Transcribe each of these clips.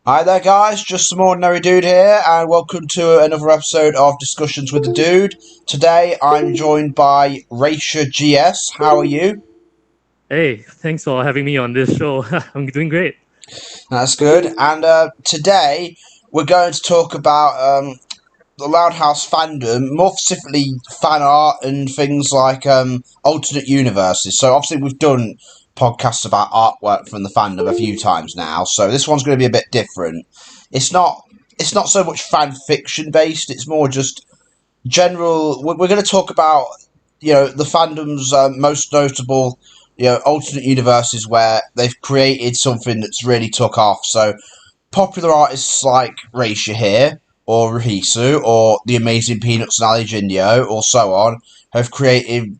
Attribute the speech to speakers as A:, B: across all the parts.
A: Hi there, guys. Just some ordinary dude here, and welcome to another episode of Discussions with the Dude. Today, I'm joined by Raisha GS. How are you?
B: Hey, thanks for having me on this show. I'm doing great.
A: That's good. And today, we're going to talk about the Loud House fandom, more specifically fan art and things like alternate universes. So, obviously, we've done podcasts about artwork from the fandom a few times now. So, this one's going to be a bit different. It's not. It's not so much fan fiction based. It's more just general. We're going to talk about the fandom's most notable alternate universes where they've created something that's really took off. So popular artists like Raisha here or Rahisu or the Amazing Peanuts and Ali Jinyo or so on have created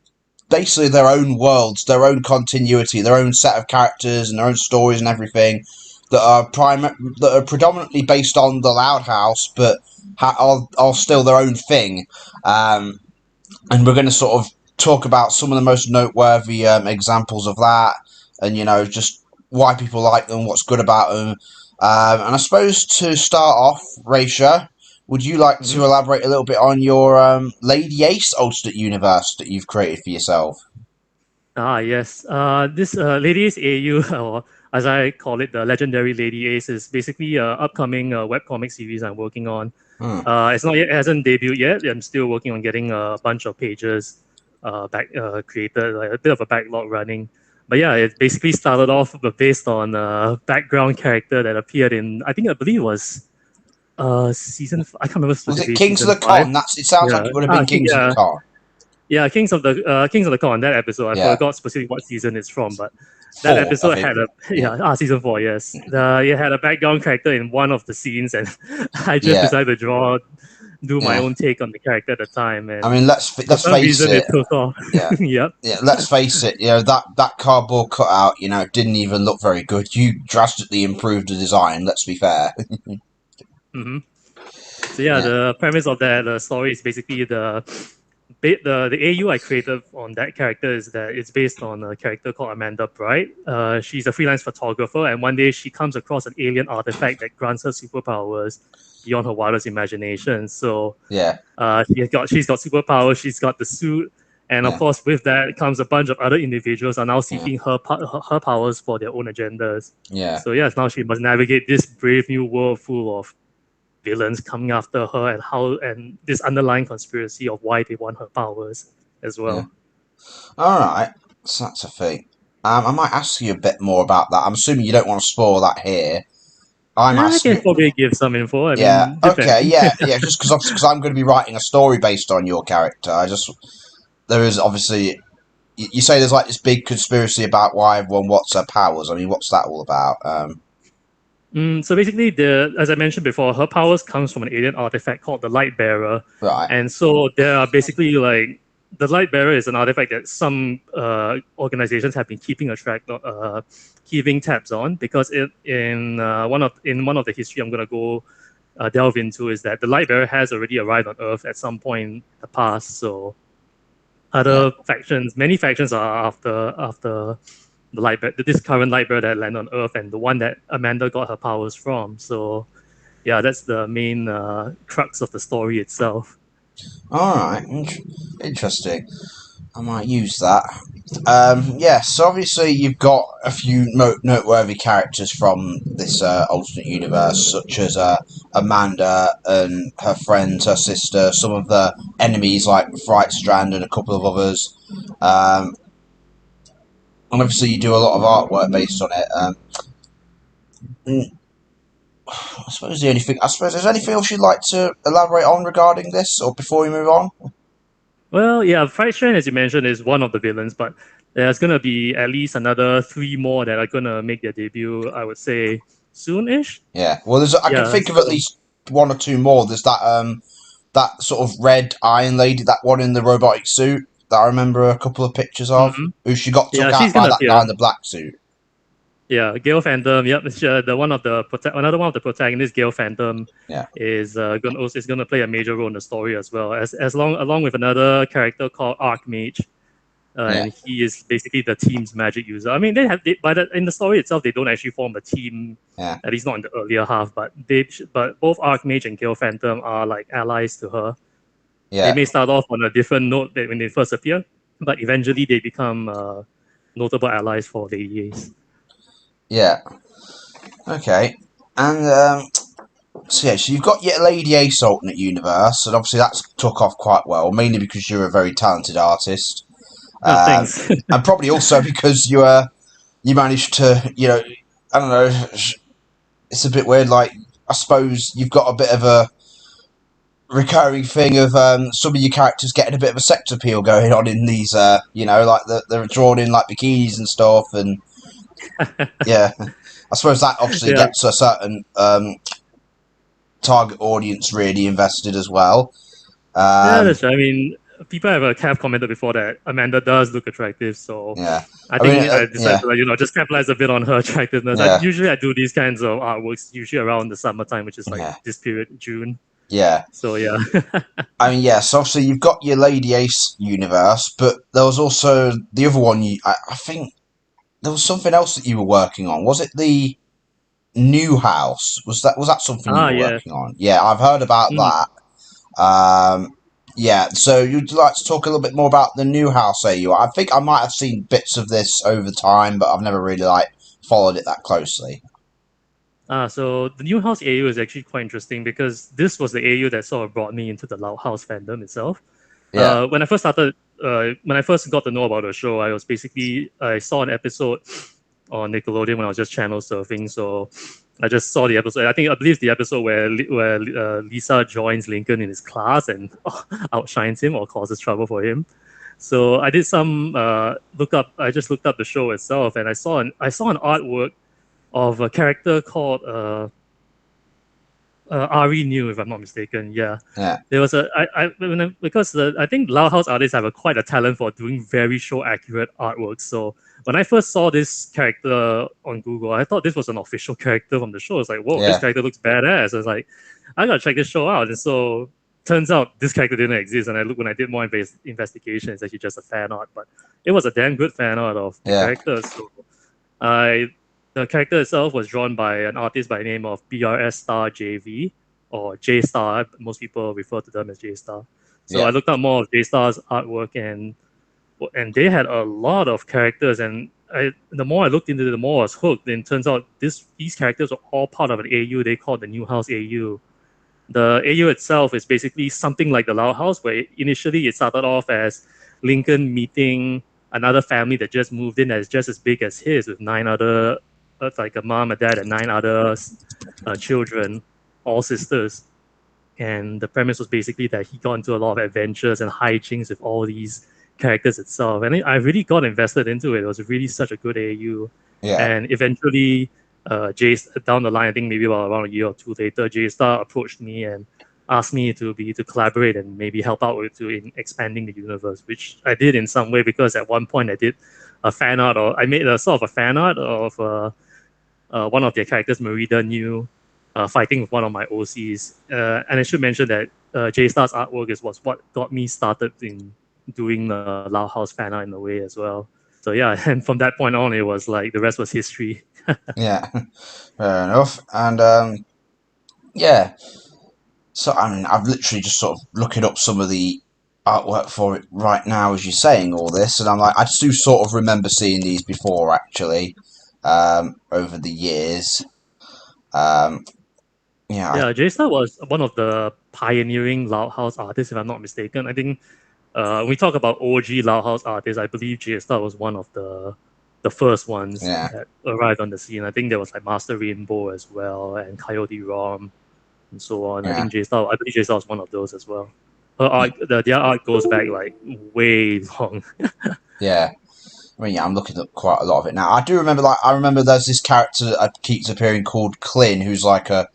A: basically their own worlds, their own continuity, their own set of characters and their own stories and everything that are predominantly based on the Loud House, but are still their own thing. Um, and we're going to sort of talk about some of the most noteworthy examples of that, and just why people like them, what's good about them. And I suppose to start off, Raisha, would you like
B: Mhm.
A: to elaborate a little bit on your Lady Ace alternate universe that you've created for yourself?
B: Yes. This Lady Ace AU, or as I call it, the legendary Lady Ace, is basically an upcoming webcomic series I'm working on.
A: Hmm.
B: It's not yet, it hasn't debuted yet. I'm still working on getting a bunch of pages back created, like a bit of a backlog running. But yeah, it basically started off based on a background character that appeared in, I believe it was I can't remember
A: Was it
B: specifically,
A: Kings of
B: season
A: the
B: five.
A: Con? It sounds like
B: Yeah.
A: it would have been Kings of the
B: Yeah.
A: Con.
B: Yeah, Kings of the Con, that episode. I
A: Yeah,
B: forgot specifically what season it's from, but that
A: 4, I
B: episode
A: think.
B: had a
A: Yeah,
B: season four, yes. It had a background character in one of the scenes, and I just
A: yeah,
B: decided to do my
A: yeah.
B: own take on the character at the time,
A: I
B: and
A: mean,
B: for
A: let's
B: some
A: face
B: reason it
A: it.
B: took off.
A: Yeah,
B: Yep.
A: yeah. Let's face it. That cardboard cutout. Didn't even look very good. You drastically improved the design. Let's be fair.
B: hmm So yeah,
A: Yeah,
B: the premise of that story is basically the AU I created on that character is that it's based on a character called Amanda Bright. She's a freelance photographer, and one day she comes across an alien artifact that grants her superpowers beyond her wildest imagination. So
A: yeah,
B: she's got superpowers, she's got the suit, and of
A: yeah,
B: course with that comes a bunch of other individuals are now
A: yeah,
B: seeking her powers for their own agendas.
A: yeah,
B: So yes, now she must navigate this brave new world full of villains coming after her and this underlying conspiracy of why they want her powers as
A: yeah.
B: well.
A: All right. So that's a thing. I might ask you a bit more about that. I'm assuming you don't want to spoil that here. I'm
B: I can
A: asking.
B: probably give some info. I
A: Yeah.
B: mean,
A: Okay.
B: depends.
A: Yeah. Yeah. Just because I'm going to be writing a story based on your character. There is obviously you say there's like this big conspiracy about why everyone wants her powers. I mean, what's that all about?
B: So basically, as I mentioned before, her powers comes from an alien artifact called the Light Bearer,
A: Right.
B: and so there are basically like the Light Bearer is an artifact that some organizations have been keeping tabs on because in one of the history I'm gonna go delve into is that the Light Bearer has already arrived on Earth at some point in the past. So
A: Yeah.
B: many factions are after this current light bearer that landed on Earth and the one that Amanda got her powers from. So yeah, that's the main crux of the story itself.
A: All right. Interesting. I might use that. Yeah. So obviously you've got a few noteworthy characters from this alternate universe, such as Amanda and her friends, her sister, some of the enemies like Fright Strand and a couple of others. Um, and obviously you do a lot of artwork based on it. Mm, I suppose the only thing. I suppose there's anything else you'd like to elaborate on regarding this, or before we move on.
B: Well, yeah, Fright Train, as you mentioned, is one of the villains, but there's gonna be at least another three more that are gonna make their debut. I would say soon-ish.
A: Yeah. Well, I can
B: Yeah.
A: think of at
B: So.
A: least one or two more. There's that sort of red Iron Lady, that one in the robotic suit that I remember a couple of pictures of,
B: Mhm.
A: who she got took
B: Yeah,
A: out
B: she's
A: by
B: gonna
A: that guy
B: appear.
A: in the black suit.
B: Yeah, Gale Phantom. Yep, it's, the one of the another one of the protagonists, Gale Phantom,
A: Yeah.
B: is gonna play a major role in the story as well as along with another character called Archmage.
A: Yeah,
B: and he is basically the team's magic user. I mean, in the story itself, they don't actually form a team,
A: yeah,
B: at least not in the earlier half. But both Archmage and Gale Phantom are like allies to her. They
A: yeah,
B: may start off on a different note when they first appear, but eventually they become notable allies for Lady Ace.
A: yeah. Okay. And so yeah, so you've got your Lady Ace alternate universe, and obviously that's took off quite well, mainly because you're a very talented artist,
B: Oh,
A: um,
B: thanks.
A: and probably also because you managed to, I don't know, it's a bit weird. Like, I suppose you've got a bit of a recurring thing of some of your characters getting a bit of a sex appeal going on in these, like they're drawn in like bikinis and stuff, and yeah, I suppose that obviously
B: Yeah,
A: gets a certain target audience really invested as well.
B: yeah,
A: Um,
B: that's right. I mean, people have commented before that Amanda does look attractive, so
A: yeah,
B: I
A: I mean,
B: think I decided
A: yeah,
B: to just capitalize a bit on her attractiveness.
A: yeah,
B: I do these kinds of artworks usually around the summertime, which is like
A: yeah,
B: this period, June.
A: yeah.
B: So yeah.
A: I mean, yes, obviously you've got your Lady Ace universe, but there was also the other one. I think there was something else that you were working on. Was it the new house? Was that something you were
B: Yeah.
A: working on? Yeah, I've heard about
B: Mm.
A: that. Yeah, so you'd like to talk a little bit more about the new house AU? I think I might have seen bits of this over time, but I've never really like followed it that closely.
B: So the new house AU is actually quite interesting because this was the AU that sort of brought me into the Loud House fandom itself.
A: Yeah,
B: When I first got to know about the show, I saw an episode on Nickelodeon when I was just channel surfing. So I just saw the episode. I believe the episode where Lisa joins Lincoln in his class and outshines him or causes trouble for him. So I did some look up. I just looked up the show itself, and I saw an artwork of a character called Ari New, if I'm not mistaken. Yeah,
A: yeah,
B: there was a because I think Lao House artists have quite a talent for doing very show accurate artwork. So when I first saw this character on Google, I thought this was an official character from the show. It's like, whoa, this
A: yeah,
B: character looks badass. I was like, I gotta check this show out. And so turns out this character didn't exist. And when I did more investigation, it's actually just a fan art. But it was a damn good fan art of the
A: yeah,
B: character. So I the character itself was drawn by an artist by the name of BRS Star JV or J Star. Most people refer to them as J Star. So I
A: yeah,
B: looked up more of J Star's artwork, and they had a lot of characters. And the more I looked into it, the more I was hooked. And it turns out these characters are all part of an AU they call the New House AU. The AU itself is basically something like the Loud House, where initially it started off as Lincoln meeting another family that just moved in that's just as big as his, with nine other, like a mom, a dad, and nine other children, all sisters. And the premise was basically that he got into a lot of adventures and hijinks with all these characters itself. And I really got invested into it. It was really such a good AU.
A: yeah,
B: And eventually, down the line, I think maybe about around a year or two later, J Star approached me and asked me to collaborate and maybe help out in expanding the universe, which I did in some way because at one point I did a fan art, or I made a sort of a fan art of one of their characters, Merida New, fighting with one of my OCs. And I should mention that J Star's artwork was what got me started in doing the Lao House fan art in a way as well. So yeah, and from that point on, it was like the rest was history.
A: yeah. Fair enough. And yeah. So I mean, I've literally just sort of looking up some of the artwork for it right now as you're saying all this, and I'm like, I do sort of remember seeing these before actually, over the years. Um, yeah,
B: Yeah, J Star was one of the pioneering Loud House artists, if I'm not mistaken. I think when we talk about OG Loud House artists, I believe J Star was one of the first ones
A: yeah,
B: that arrived on the scene. I think there was like Master Rainbow as well and Coyote Rom and so on.
A: yeah,
B: I believe J Star was one of those as well. Their art goes back like way long.
A: yeah. I mean, yeah, I'm looking at quite a lot of it now. I do remember, like, I remember there's this character that keeps appearing called Clint, who's like a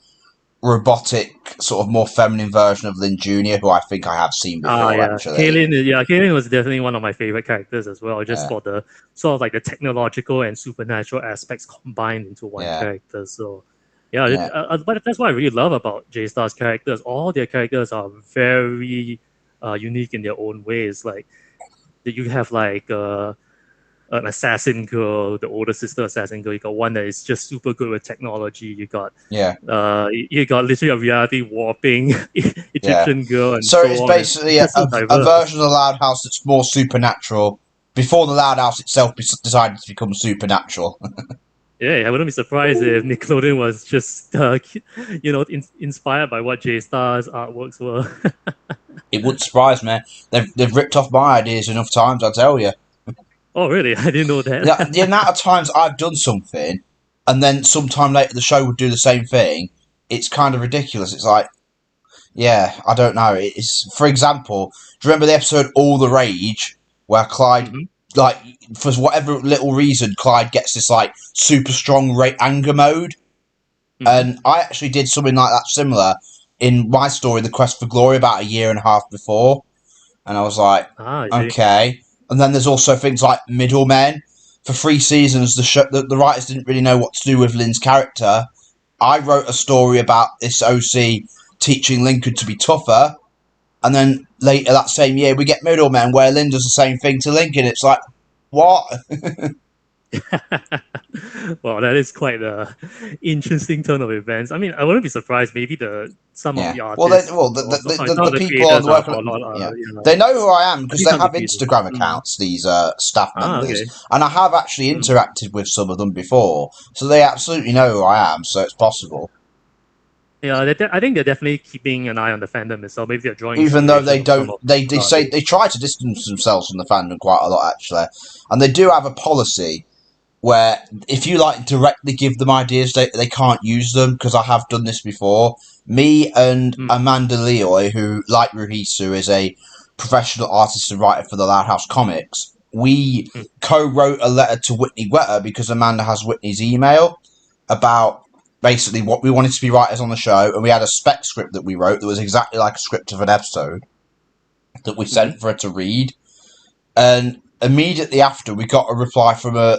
A: robotic, sort of more feminine version of Lin Junior, who I think I have seen
B: Ah,
A: before
B: yeah.
A: actually.
B: Kaylin was definitely one of my favorite characters as well, just
A: Yeah,
B: for the sort of like the technological and supernatural aspects combined into one
A: yeah,
B: character. So, yeah,
A: yeah,
B: but that's what I really love about J Star's characters. All their characters are very unique in their own ways. Like, you have like an assassin girl, the older sister assassin girl. You got one that is just super good with technology.
A: Yeah,
B: You got literally a reality warping
A: yeah.
B: Egyptian girl, and
A: So
B: so
A: it's
B: on. And
A: basically
B: it's so
A: a
B: diverse.
A: version of the Loud House that's more supernatural. Before the Loud House itself decided to become supernatural.
B: Yeah, I wouldn't be surprised if Nickelodeon was just inspired by what J Star's artworks were.
A: It wouldn't surprise me. They've ripped off my ideas enough times, I tell you.
B: Oh, really? I didn't know that.
A: The amount of times I've done something, and then sometime later the show would do the same thing, it's kind of ridiculous. It's like, yeah, I don't know. It's, for example, do you remember the episode All the Rage, where Clyde,
B: Hmm.
A: like, for whatever little reason, Clyde gets this, like, super strong anger mode?
B: Hmm.
A: And I actually did something like that similar in my story, The Quest for Glory, about a year and a half before. And I was like,
B: I see.
A: okay. And then there's also things like Middlemen. For 3 seasons, the writers didn't really know what to do with Lynn's character. I wrote a story about this OC teaching Lincoln to be tougher, and then later that same year we get Middlemen where Lynn does the same thing to Lincoln. It's like, what?
B: Well, that is quite a interesting turn of events. I mean, I wouldn't be surprised. Maybe some of
A: Yeah.
B: the
A: Well, they,
B: artists,
A: well,
B: also
A: the,
B: some of
A: the
B: the
A: people on
B: creators
A: the
B: are,
A: work,
B: or not.
A: yeah, they know who I am
B: I
A: because
B: think
A: they
B: some of the
A: have
B: creators.
A: Instagram
B: Mm.
A: accounts. These staff members,
B: Okay.
A: and I have actually
B: Mm.
A: interacted with some of them before, so they absolutely know who I am. So it's possible,
B: Yeah, I think they're definitely keeping an eye on the fandom itself. Maybe they're drawing
A: even though
B: inspiration
A: they
B: from some
A: don't.
B: of
A: They
B: the
A: say
B: artists.
A: they try to distance themselves from the fandom quite a lot actually, and they do have a policy where if you like directly give them ideas, they can't use them because I have done this before. Me and
B: Mm.
A: Amanda Leoy, who, like Ruhisu, is a professional artist and writer for the Loud House Comics, we
B: Mm.
A: co-wrote a letter to Whitney Wetter because Amanda has Whitney's email about basically what we wanted to be writers on the show, and we had a spec script that we wrote that was exactly like a script of an episode that we
B: Mm-hmm.
A: sent for her to read. And immediately after, we got a reply from a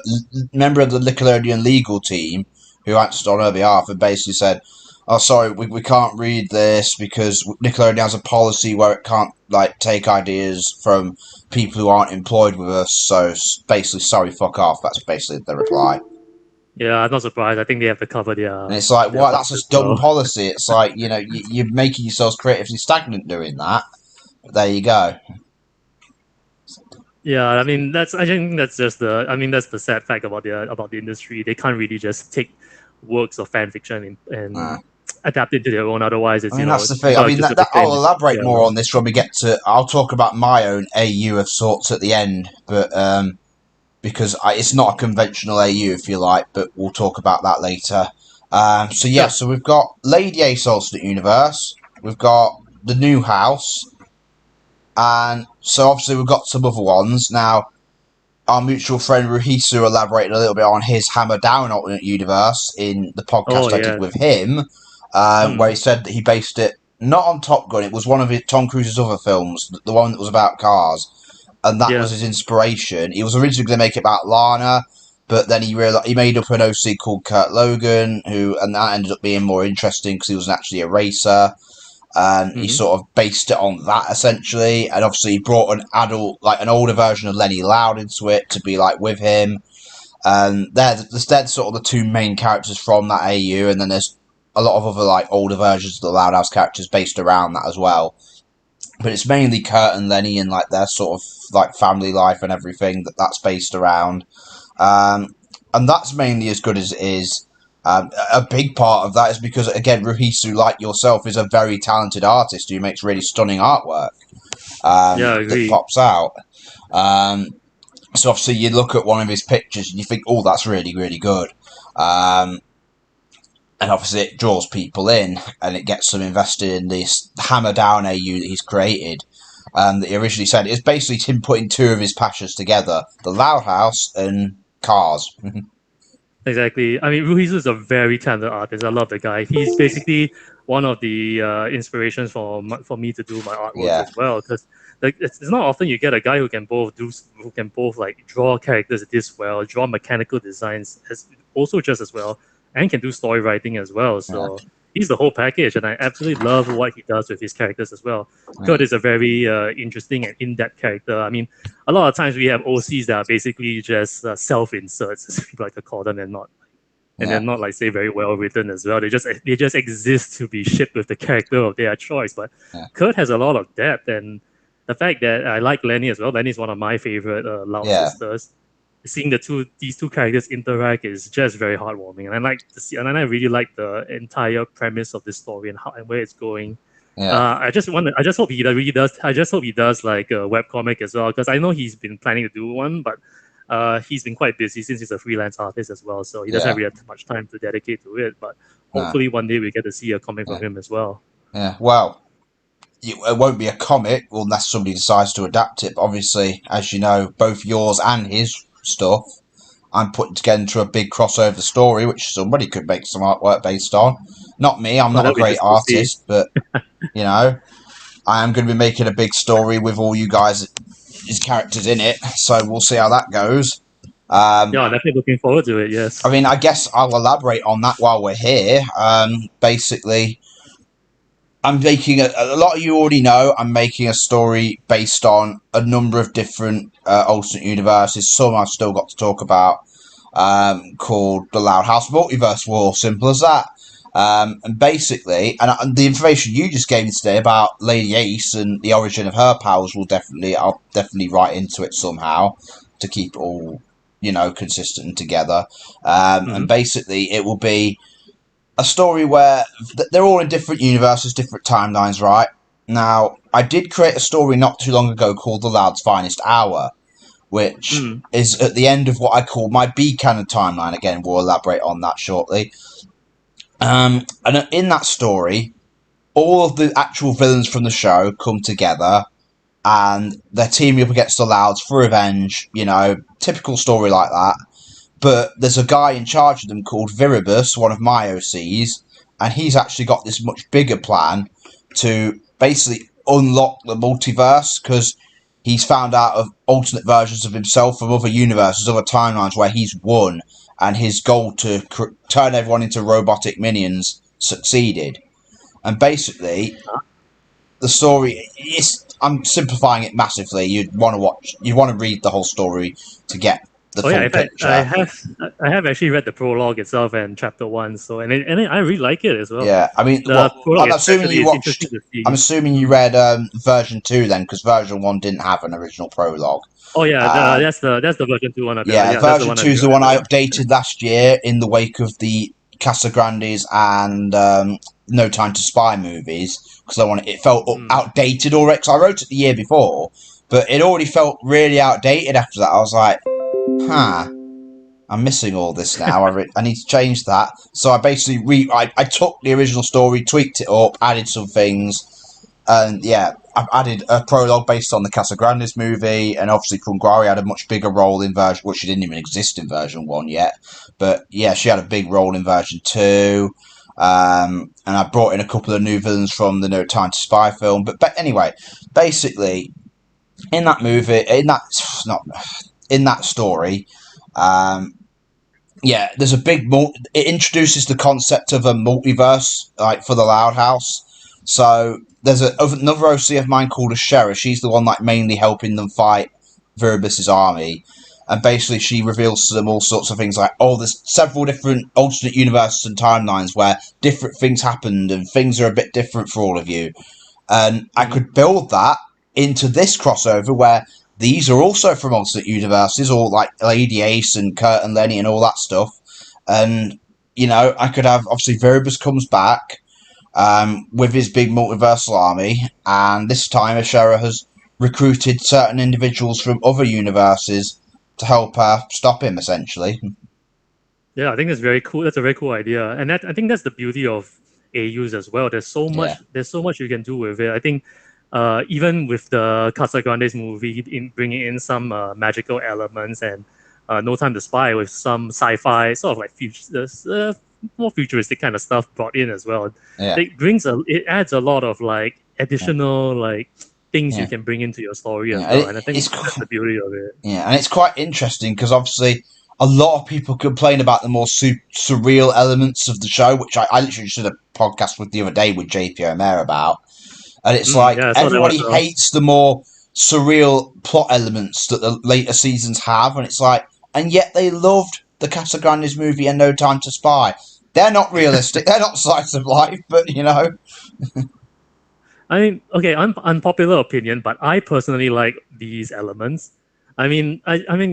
A: member of the Nickelodeon legal team who answered on her behalf and basically said, "Oh, sorry, we can't read this because Nickelodeon has a policy where it can't like take ideas from people who aren't employed with us. So basically, sorry, fuck off." That's basically the reply.
B: Yeah, I'm not surprised. I think they have to cover
A: And it's like,
B: their
A: what?
B: butts
A: That's
B: as
A: a dumb
B: well.
A: policy. It's like, you're making yourselves creatively stagnant doing that. But there you go.
B: Yeah, I mean I think that's just that's the sad fact about the industry. They can't really just take works of fan fiction
A: Uh,
B: and adapt it to their own. Otherwise,
A: I
B: it's
A: mean, that's the
B: you
A: thing. I
B: gotta
A: mean,
B: just look
A: that
B: at
A: I'll
B: it.
A: elaborate
B: Yeah.
A: more on this when we get to. I'll talk about my own AU of sorts at the end, but because it's not a conventional AU, if you like, but we'll talk about that later. So yeah,
B: Sure.
A: so we've got Lady Ace Alternate Universe, we've got the New House, and so obviously we've got some other ones now. Our mutual friend Ruhisu elaborated a little bit on his Hammer Down Alternate Universe in the
B: Oh
A: podcast I did
B: yeah.
A: with him, where
B: Mm.
A: he said that he based it not on Top Gun, it was one of Tom Cruise's other films, the one that was about cars, and that was
B: Yeah.
A: his inspiration. He was originally going to make it about Lana, but then he realized he made up an OC called Kurt Logan, and that ended up being more interesting because he was actually a racer, and he
B: Hmm.
A: sort of based it on that essentially. And obviously, he brought an adult, like an older version of Lenny Loud into it to be like with him. And they're sort of the two main characters from that AU, and then there's a lot of other like older versions of the Loud House characters based around that as well. But it's mainly Kurt and Lenny and like their sort of like family life and everything that's based around. Um, and that's mainly as good as it is. A big part of that is because, again, Ruhisu, like yourself, is a very talented artist who makes really stunning artwork
B: Yeah, I
A: that
B: agree.
A: pops out. Um, so obviously, you look at one of his pictures and you think, "Oh, that's really, really good." Um, and obviously, it draws people in and it gets them invested in this Hammer Down AU that he's created. That he originally said it's basically him putting two of his passions together: the Loud House and cars.
B: Exactly. I mean, Ruiz is a very talented artist. I love the guy. He's basically one of the inspirations for me to do my artworks
A: Yeah,
B: as well. Because like it's not often you get a guy who can both like draw characters this well, draw mechanical designs as also just as well, and can do story writing as well.
A: yeah.
B: So he's the whole package, and I absolutely love what he does with his characters as well. Kurt is a very interesting and in-depth character. I mean, a lot of times we have OCs that are basically just self-inserts, as people like to call them, and they're
A: Yeah,
B: not like say very well written as well. They just exist to be shipped with the character of their choice. But
A: yeah,
B: Kurt has a lot of depth, and the fact that I like Lenny as well. Lenny is one of my favorite Loud
A: yeah,
B: sisters. Seeing these two characters interact is just very heartwarming, and I like to see, and I really like the entire premise of this story and how and where it's going.
A: yeah,
B: I just hope he really does. I just hope he does like a webcomic as well, because I know he's been planning to do one, but he's been quite busy since he's a freelance artist as well, so he doesn't
A: yeah.
B: really have much time to dedicate to it. But
A: No,
B: hopefully one day we get to see a comic
A: yeah,
B: from him as well.
A: yeah. Well, it won't be a comic unless somebody decides to adapt it. But obviously, as you know, both yours and his stuff, I'm putting together into a big crossover story, which somebody could make some artwork based on. Not me, I'm
B: Well,
A: not a
B: that'll be
A: great
B: interesting to see.
A: artist, but you know, I am going to be making a big story with all you guys, his characters in it. So we'll see how that goes.
B: Yeah, I'm definitely looking forward to it.
A: I
B: Yes.
A: mean, I guess I'll elaborate on that while we're here. Basically, I'm making a lot of you already know. I'm making a story based on a number of different alternate universes. Some I've still got to talk about. Called the Loud House Multiverse War. Simple as that. And basically, and the information you just gave me today about Lady Ace and the origin of her powers I'll definitely write into it somehow to keep it all, consistent and together. And
B: Mm-hmm.
A: basically, it will be a story where they're all in different universes, different timelines, right? Now, I did create a story not too long ago called The Loud's Finest Hour, which
B: Mm.
A: is at the end of what I call my B canon timeline. Again, we'll elaborate on that shortly. And in that story, all of the actual villains from the show come together and they're teaming up against the Louds for revenge, typical story like that. But there's a guy in charge of them called Viribus, one of my OCs, and he's actually got this much bigger plan to basically unlock the multiverse because he's found out of alternate versions of himself from other universes, other timelines where he's won, and his goal to turn everyone into robotic minions succeeded. And basically, the story is. I'm simplifying it massively. You'd want to read the whole story to get the
B: Oh yeah,
A: full
B: in fact, I
A: picture.
B: have I have actually read the prologue itself and chapter one, so I really like it as well.
A: Yeah, I mean,
B: The prologue
A: I'm assuming
B: especially
A: you
B: is
A: watched.
B: interesting to
A: I'm
B: see.
A: assuming you read version 2 then, because version 1 didn't have an original prologue.
B: Oh yeah,
A: Um,
B: that's the version two one I've
A: yeah,
B: yeah, that's the
A: version
B: one
A: 2
B: I've
A: is the
B: I've
A: one I
B: read.
A: updated last year in the wake of the Casa Grandes and No Time to Spy movies because it felt
B: Mm.
A: outdated already. Because I wrote it the year before, but it already felt really outdated after that. I was like, huh. I'm missing all this now. I need to change that. So I basically I took the original story, tweaked it up, added some things, and yeah, I've added a prologue based on the Casagrandes movie, and obviously Punguari had a much bigger role in version, which she didn't even exist in version 1 yet. But yeah, she had a big role in version 2. And I brought in a couple of new villains from the No Time to Spy film. But anyway, basically, in that movie, not in that story, um, yeah, there's a big. It introduces the concept of a multiverse, like for the Loud House. So there's another OC of mine called Ashera. She's the one like mainly helping them fight Viribus's army, and basically she reveals to them all sorts of things like, oh, there's several different alternate universes and timelines where different things happened and things are a bit different for all of you. And I
B: Mm-hmm.
A: could build that into this crossover where these are also from alternate universes, all like Lady Ace and Kurt and Lenny and all that stuff. And, I could have, obviously, Viribus comes back with his big multiversal army, and this time Ashera has recruited certain individuals from other universes to help stop him, essentially.
B: Yeah, I think that's very cool. That's a very cool idea, and I think that's the beauty of AUs as well.
A: Yeah,
B: There's so much you can do with it. I think even with the Casagrandes movie, in bringing in some magical elements and No Time to Spy with some sci-fi sort of like more futuristic kind of stuff brought in as well.
A: yeah,
B: It adds a lot of like
A: yeah,
B: additional like things you
A: yeah.
B: can bring into your story as
A: Yeah,
B: well, and I think that's the beauty of it.
A: yeah, and it's quite interesting because obviously a lot of people complain about the more surreal elements of the show, which I literally did a podcast with the other day with JP O'Mare about. And it's like
B: Yeah, I saw that one as
A: everybody
B: well.
A: hates the more surreal plot elements that the later seasons have, and it's like, and yet they loved the Casagrandes movie and No Time to Spy. They're not realistic. They're not slice of life, but you know,
B: I mean, okay, unpopular opinion, but I personally like these elements. I mean,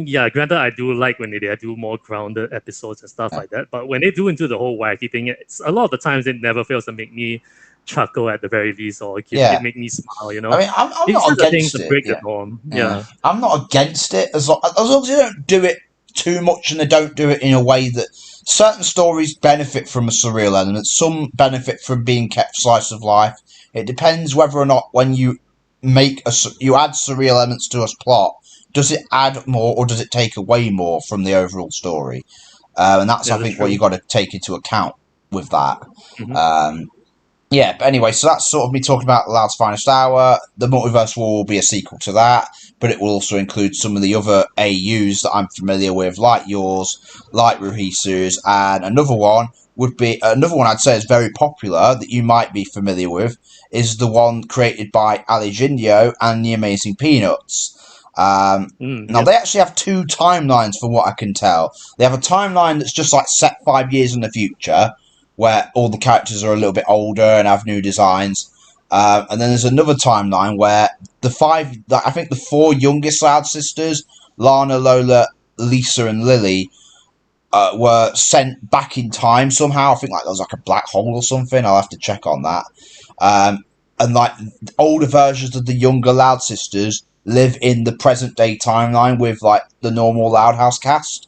B: yeah. Granted, I do like when they do more grounded episodes and stuff
A: yeah.
B: like that. But when they do into the whole wacky thing, it's a lot of the times it never fails to make me chuckle at the very least, or
A: Yeah.
B: make me smile. You
A: I
B: know,
A: mean, I'm
B: these
A: not
B: are the things
A: against
B: that
A: it.
B: break the
A: Yeah.
B: norm.
A: Yeah,
B: Yeah.
A: I'm not against it as long as they don't do it too much and they don't do it in a way that certain stories benefit from a surreal element. Some benefit from being kept slice of life. It depends whether or not when you you add surreal elements to a plot, does it add more or does it take away more from the overall story? And that's
B: Yeah,
A: I
B: that's
A: think what you
B: true.
A: got to take into account with that.
B: Hmm.
A: Um, yeah, but anyway, so that's sort of me talking about The Loud's Finest Hour. The Multiverse War will be a sequel to that, but it will also include some of the other AUs that I'm familiar with, like yours, like Ruhisu's, and another one I'd say is very popular that you might be familiar with is the one created by Ali Jindio and the Amazing Peanuts. Now
B: Yep.
A: they actually have two timelines, from what I can tell. They have a timeline that's just like set 5 years in the future, where all the characters are a little bit older and have new designs. And then there's another timeline where I think the four youngest Loud sisters, Lana, Lola, Lisa, and Lily, were sent back in time somehow. I think like there was like a black hole or something. I'll have to check on that. And like older versions of the younger Loud sisters live in the present day timeline with like the normal Loud House cast.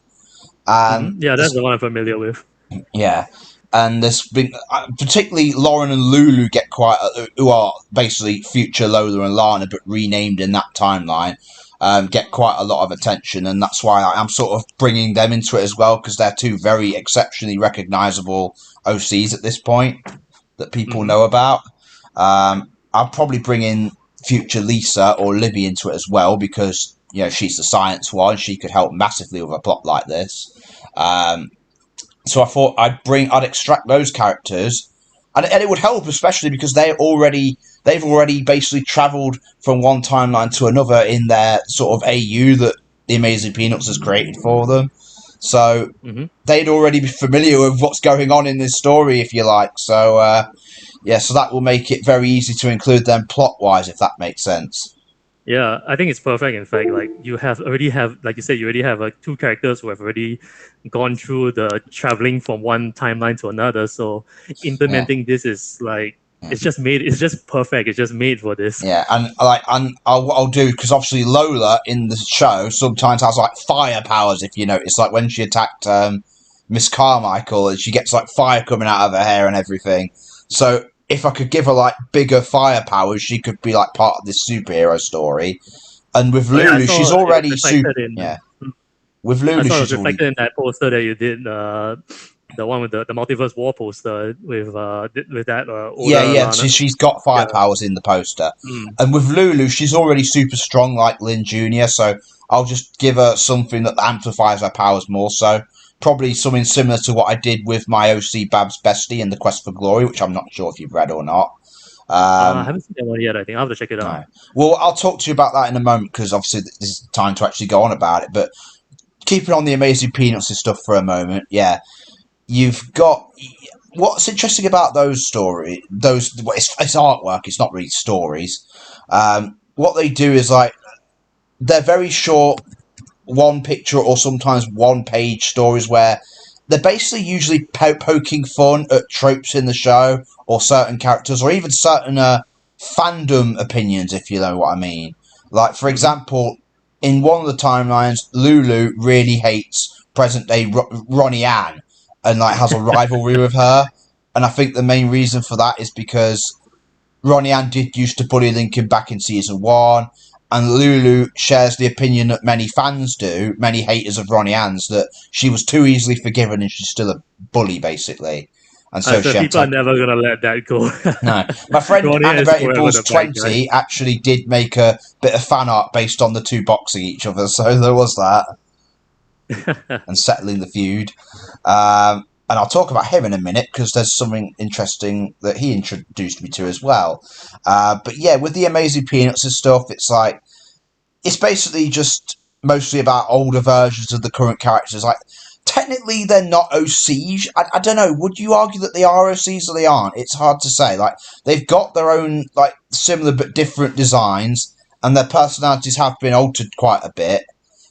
A: And
B: Yeah, that's
A: this
B: the one I'm familiar with.
A: Yeah, and there's been particularly Lauren and Lulu get quite who are basically future Lola and Lana but renamed in that timeline. Get quite a lot of attention, and that's why I'm sort of bringing them into it as well because they're two very exceptionally recognizable OCs at this point that people
B: Hmm.
A: know about. I'll probably bring in future Lisa or Libby into it as well because she's the science one. She could help massively with a plot like this. Um, so I thought I'd extract those characters, and it would help especially because they've already basically travelled from one timeline to another in their sort of AU that the Amazing Peanuts has created for them. So
B: Hmm.
A: they'd already be familiar with what's going on in this story, if you like. So yeah, so that will make it very easy to include them plot wise, if that makes sense.
B: Yeah, I think it's perfect. In fact, like like you said, you already have like two characters who have already gone through the traveling from one timeline to another. So
A: Yeah.
B: implementing this is like
A: Yeah.
B: it's just perfect. It's just made for this.
A: Yeah, and what I'll do because obviously Lola in the show sometimes has like fire powers. If you notice, like when she attacked Miss Carmichael, and she gets like fire coming out of her hair and everything. So if I could give her like bigger fire powers, she could be like part of this superhero story. And with
B: Oh yeah, I
A: Lulu, she's
B: saw it was
A: already super.
B: reflected in.
A: Yeah, with
B: I
A: Lulu,
B: saw it was
A: she's already.
B: reflected in that poster that you did. The one with the multiverse war poster with that
A: Yeah,
B: older
A: yeah.
B: Lana.
A: She's got
B: Yeah.
A: fire powers in the poster,
B: Mm.
A: and with Lulu, she's already super strong like Lin Junior. So I'll just give her something that amplifies her powers more. So probably something similar to what I did with my OC Babs Bestie in the Quest for Glory, which I'm not sure if you've read or not.
B: I
A: Um,
B: haven't seen that one yet. I think I'll have to check it out.
A: no. Well, I'll talk to you about that in a moment because obviously this is the time to actually go on about it. But keeping on the Amazing Peanuts and stuff for a moment, yeah, you've got what's interesting about those stories. It's artwork. It's not really stories. What they do is like they're very short, one picture or sometimes one page stories where they're basically usually poking fun at tropes in the show or certain characters or even certain fandom opinions, if you know what I mean. Like, for
B: Hmm.
A: example, in one of the timelines, Lulu really hates present day Ronnie Ann and like has a rivalry with her. And I think the main reason for that is because Ronnie Ann did used to bully Lincoln back in season one, and Lulu shares the opinion that many fans do, many haters of Ronnie Ann's, that she was too easily forgiven and she's still a bully, basically. And
B: I
A: so
B: said
A: she
B: people are
A: antagonized.
B: never gonna let that go.
A: No. My friend
B: Ronnie is
A: Animated
B: forever
A: Bulls
B: the bad guy.
A: 20 actually did make a bit of fan art based on the two boxing each other, so there was that. and settling the feud. And I'll talk about him in a minute because there's something interesting that he introduced me to as well. But yeah, with the Amazing Peanuts and stuff, it's basically just mostly about older versions of the current characters. Like, technically, they're not OCs. I don't know. Would you argue that they are OCs or they aren't? It's hard to say. Like, they've got their own, like, similar but different designs, and their personalities have been altered quite a bit.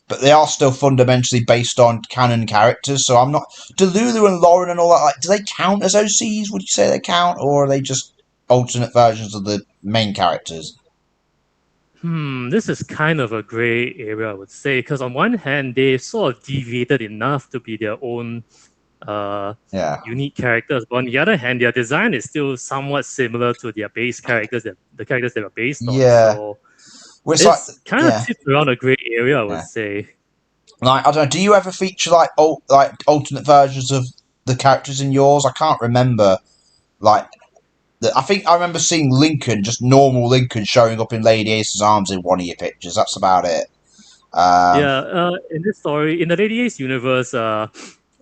A: But they are still fundamentally based on canon characters. So I'm not. Do Lulu and Lauren and all that, like, do they count as OCs? Would you say they count, or are they just alternate versions of the main characters?
B: This is kind of a gray area, I would say, because on one hand, they sort of deviated enough to be their own uh,
A: Yeah.
B: unique characters. But on the other hand, their design is still somewhat similar to their base characters, the characters they were based on.
A: Yeah.
B: So
A: Well, it's like,
B: it's kind of
A: yeah.
B: tips around a gray area, I would
A: Yeah.
B: say.
A: Like, I don't know. Do you ever feature like alternate versions of the characters in yours? I can't remember. Like, I think I remember seeing Lincoln, just normal Lincoln, showing up in Lady Ace's arms in one of your pictures. That's about it. Um,
B: Yeah, in this story, in the Lady Ace universe,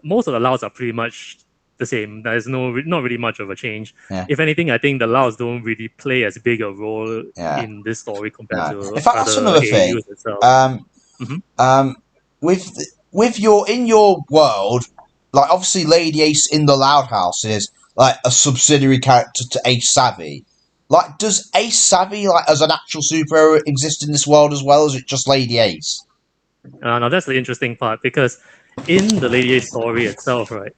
B: most of the Laos are pretty much the same. There's not really much of a change.
A: yeah,
B: If anything, I think the Laos don't really play as big a role
A: yeah.
B: in this story compared
A: No.
B: to
A: In fact, that's
B: other
A: another thing.
B: AAUs itself.
A: Um,
B: Hmm.
A: um, with your in your world, like obviously Lady Ace in the Loud House is like a subsidiary character to Ace Savvy. Like, does Ace Savvy, like as an actual superhero, exist in this world as well, or is it just Lady Ace?
B: Now that's the interesting part because in the Lady Ace story itself, right,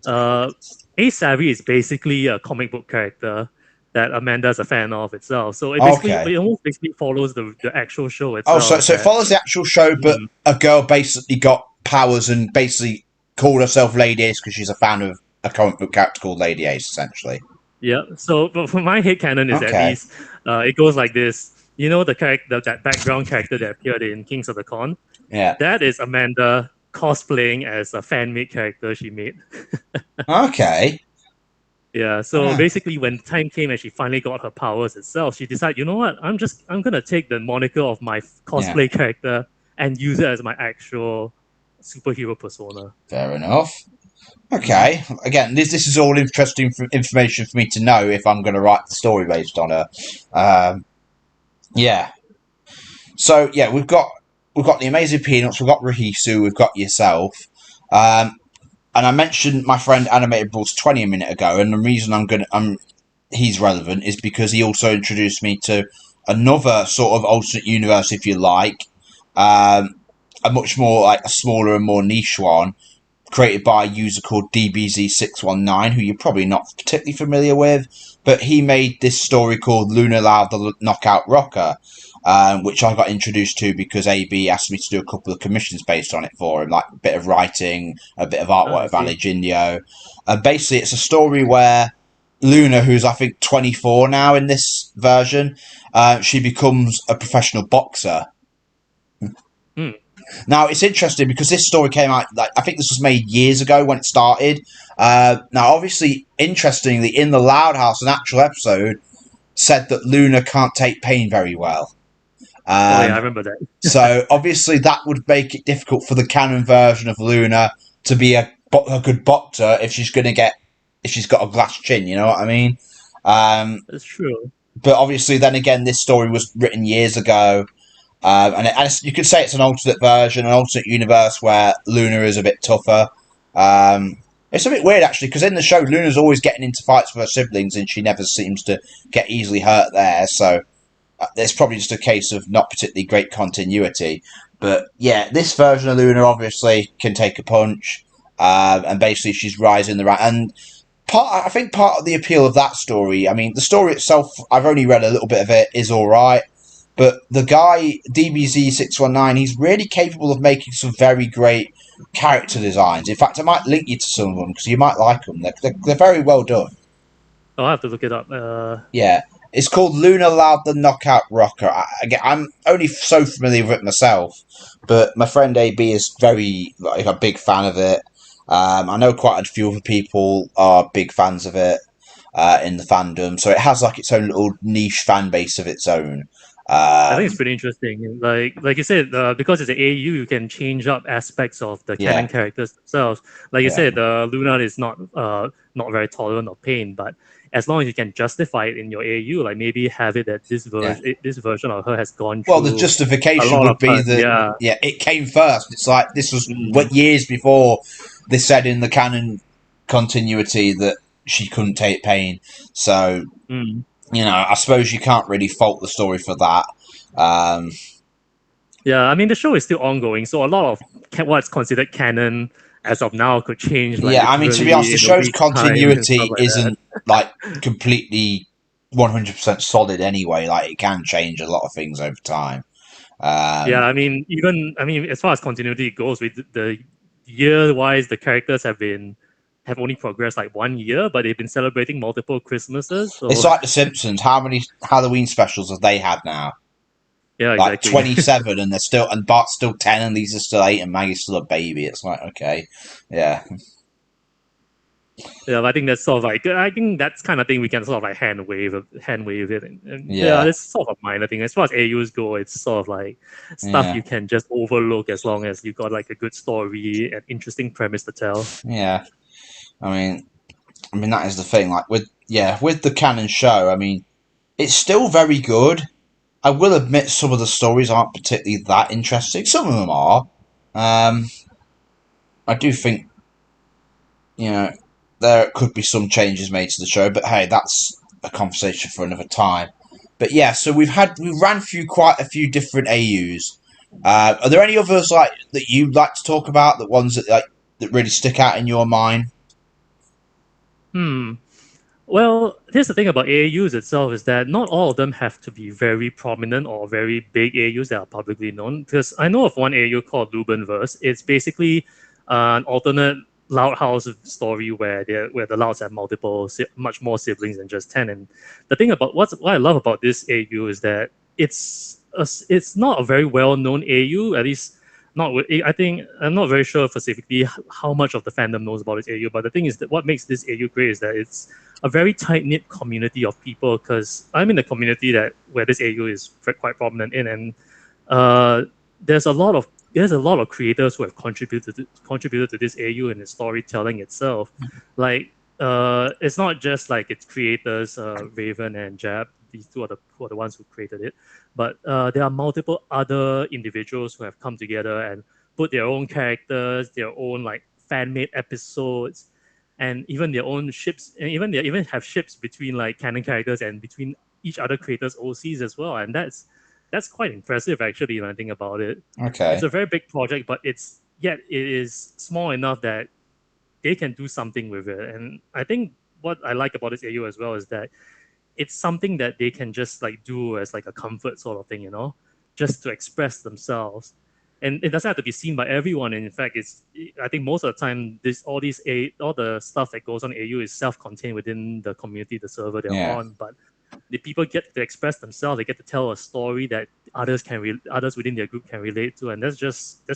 B: uh, Ace Savvy is basically a comic book character that Amanda's a fan of itself. So
A: Okay.
B: it almost basically follows the actual show
A: Oh, so
B: itself.
A: so it
B: That
A: follows the actual show, but
B: mm,
A: a girl basically got powers and basically called herself Lady Ace because she's a fan of a comic book character called Lady Ace, essentially.
B: yeah. So, but for my headcanon is at
A: Okay.
B: least, it goes like this. You know the character, that background character that appeared in Kings of the Con.
A: Yeah.
B: That is Amanda cosplaying as a fan made character she made.
A: Okay.
B: Yeah. So
A: Ah,
B: basically, when the time came and she finally got her powers itself, she decided, you know what? I'm gonna take the moniker of my
A: yeah.
B: cosplay character and use it as my actual superhero persona.
A: Fair enough.
B: Hmm.
A: Okay. Again, this is all interesting information for me to know if I'm going to write the story based on her. Yeah. So yeah, we've got the Amazing Peanuts, we've got Rahisu, we've got yourself. And I mentioned my friend Animated Bros 20 a minute ago, and the reason he's relevant is because he also introduced me to another sort of alternate universe, if you like, a much more like a smaller and more niche one, created by a user called DBZ619, who you're probably not particularly familiar with, but he made this story called Luna Loud the Knockout Rocker, which I got introduced to because AB asked me to do a couple of commissions based on it for him, like a bit of writing, a bit of
B: Ah, I
A: artwork of
B: see.
A: Alijinyo. And basically, it's a story where Luna, who's I think 24 now in this version, she becomes a professional boxer.
B: Hmm.
A: Now it's interesting because this story came out like I think this was made years ago when it started. Now, obviously, interestingly, in the Loud House, an actual episode said that Luna can't take pain very well.
B: Oh yeah, I
A: Um,
B: remember that.
A: so obviously, that would make it difficult for the canon version of Luna to be a good boxer if she's got a glass chin. You know what I mean? Um,
B: That's true.
A: but obviously, then again, this story was written years ago. And you could say it's an alternate version, an alternate universe where Luna is a bit tougher. Um, it's a bit weird actually because in the show, Luna's always getting into fights with her siblings, and she never seems to get easily hurt there. So it's probably just a case of not particularly great continuity. But yeah, this version of Luna obviously can take a punch, and basically she's rising the rank. And I think part of the appeal of that story, I mean, the story itself, I've only read a little bit of it, is all right. But the guy, DBZ619, he's really capable of making some very great character designs. In fact, I might link you to some of them because you might like them. They're very well done.
B: I'll have to look it up.
A: Yeah. It's called Luna Loud the Knockout Rocker. I'm only so familiar with it myself, but my friend AB is very like a big fan of it. I know quite a few other people are big fans of it in the fandom, so it has like its own little niche fan base of its own.
B: I think
A: Um,
B: it's pretty interesting. Like you said, because it's an AU, you can change up aspects of the canon
A: yeah,
B: characters themselves. Like you
A: yeah,
B: said, Luna is not very tolerant of pain, but as long as you can justify it in your AU, like maybe have it that
A: yeah.
B: this version of her has gone
A: Well, the
B: through a
A: justification
B: lot of
A: would be
B: hurt.
A: that
B: Yeah.
A: yeah, it came first. It's like this was
B: Mm,
A: what years before they said in the canon continuity that she couldn't take pain. So
B: mm.
A: I suppose you can't really fault the story for that. Um,
B: Yeah, I mean the show is still ongoing, so a lot of what's considered canon as of now could change like
A: yeah, I mean, to be honest,
B: literally
A: the
B: in a
A: show's
B: week's time and stuff
A: continuity
B: like that.
A: isn't like completely 100% solid anyway. Like it can change a lot of things over time.
B: Yeah,
A: Um,
B: I mean as far as continuity goes, with the year wise, the characters have only progressed like 1 year, but they've been celebrating multiple Christmases.
A: it's
B: So
A: like The Simpsons. How many Halloween specials have they had now?
B: yeah,
A: Like
B: exactly.
A: 27, and they're still, and Bart's still 10, and Lisa's still 8, and Maggie's still a baby. It's like, okay, yeah,
B: Yeah, I think that's sort of like I think that's kind of thing we can sort of like hand wave it, and yeah,
A: yeah,
B: it's sort of a minor thing. As far as AUs go, it's sort of like stuff
A: yeah,
B: you can just overlook as long as you got like a good story and interesting premise to tell.
A: yeah. I mean, that is the thing. Like with the canon show, I mean, it's still very good. I will admit some of the stories aren't particularly that interesting. Some of them are. Um, I do think you know there could be some changes made to the show, but hey, that's a conversation for another time. But yeah, so we ran through quite a few different AUs. Are there any others like that you'd like to talk about? The ones that really stick out in your mind?
B: Hmm. Well, here's the thing about AAUs itself is that not all of them have to be very prominent or very big AAUs that are publicly known. Because I know of one AAU called Lubenverse. It's basically an alternate Loud House story where the Louds have much more siblings than just 10. And the thing about what I love about this AAU is that it's not a very well known AAU, at least not with, I think I'm not very sure specifically how much of the fandom knows about this AU, but the thing is that what makes this AU great is that it's a very tight knit community of people. Because I'm in the community that where this AU is quite prominent in, and uh, there's a lot of creators who have contributed to this AU and its storytelling itself. Like it's not just like its creators, Raven and Jab. These two are who are the ones who created it, but there are multiple other individuals who have come together and put their own characters, their own like fan made episodes, and even their own ships, and even they even have ships between like canon characters and between each other creators OCs as well, and that's quite impressive actually when I think about it. It's
A: Okay,
B: a very big project, but it is small enough that they can do something with it. And I think what I like about this AU as well is that it's something that they can just like do as like a comfort sort of thing, just to express themselves. And it doesn't have to be seen by everyone. And in fact, I think most of the time all the stuff that goes on AU is self-contained within the community, the server they're
A: yeah,
B: on. But the people get to express themselves. They get to tell a story that others within their group can relate to, and that's just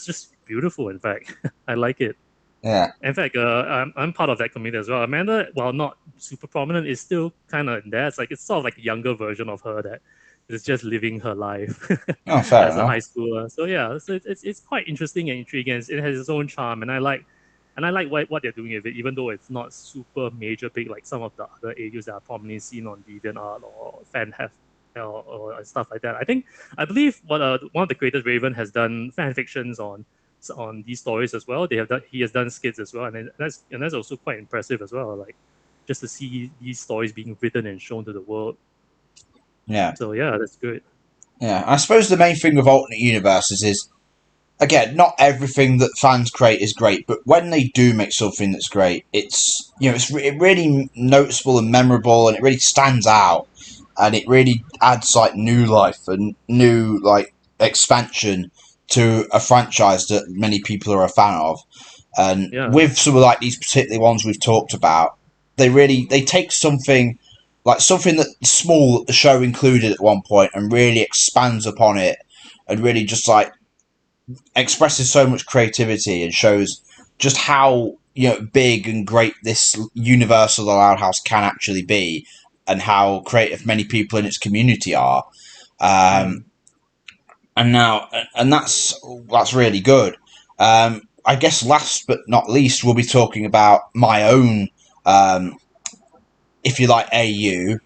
B: beautiful. In fact, I like it.
A: yeah,
B: In fact, I'm part of that community as well. Amanda, while not super prominent, is still kind of in there. It's sort of like a younger version of her that is just living her life
A: oh, fair
B: as a high
A: enough.
B: schooler. So yeah, so it's quite interesting and intriguing. It has its own charm, and I like what they're doing with it, even though it's not super major big like some of the other AUs that are prominently seen on DeviantArt or or stuff like that. I believe what one of the creators, Raven, has done fan fictions on these stories as well. He has done skits as well, and that's also quite impressive as well. Like just to see these stories being written and shown to the world.
A: Yeah,
B: So yeah, that's good.
A: yeah. I suppose the main thing with alternate universes is again, not everything that fans create is great, but when they do make something that's great, it's really noticeable and memorable, and it really stands out, and it really adds like new life and new like expansion to a franchise that many people are a fan of. And
B: Yeah,
A: with some of like these particular ones we've talked about, they take something like something that small that the show included at one point and really expands upon it and really just like expresses so much creativity and shows just how big and great this universe of the Loud House can actually be, and how creative many people in its community are. Um,
B: Mm.
A: and now, and that's really good. I guess last but not least, we'll be talking about my own, if you like, AU.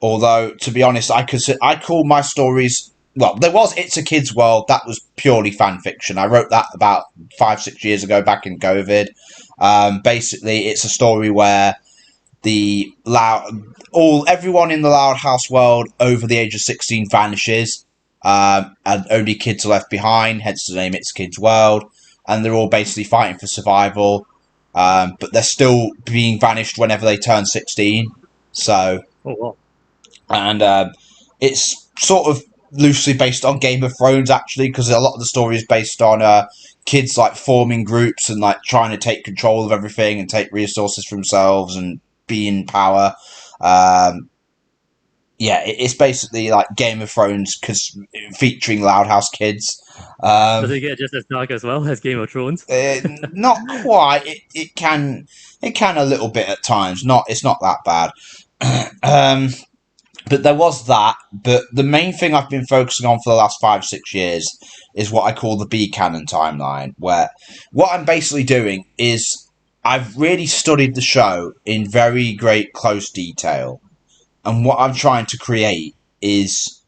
A: Although, to be honest, I call my stories. Well, there was It's a Kid's World. That was purely fan fiction. I wrote that about 5, 6 years ago, back in COVID. Basically, it's a story where the loud all everyone in the Loud House world over the age of 16 vanishes, and only kids are left behind. Hence the name It's Kids World, and they're all basically fighting for survival. But they're still being vanished whenever they turn 16. So,
B: Oh wow.
A: and it's sort of loosely based on Game of Thrones, actually, because a lot of the story is based on kids like forming groups and like trying to take control of everything and take resources for themselves and be in power. Um, yeah, it's basically like Game of Thrones because featuring Loud House kids.
B: Does
A: Um,
B: it get just as dark as well as Game of Thrones?
A: uh, Not quite. It can a little bit at times. It's not that bad. um, But there was that. But the main thing I've been focusing on for the last 5, 6 years is what I call the B canon timeline, where what I'm basically doing is I've really studied the show in very great close detail, and what I'm trying to create is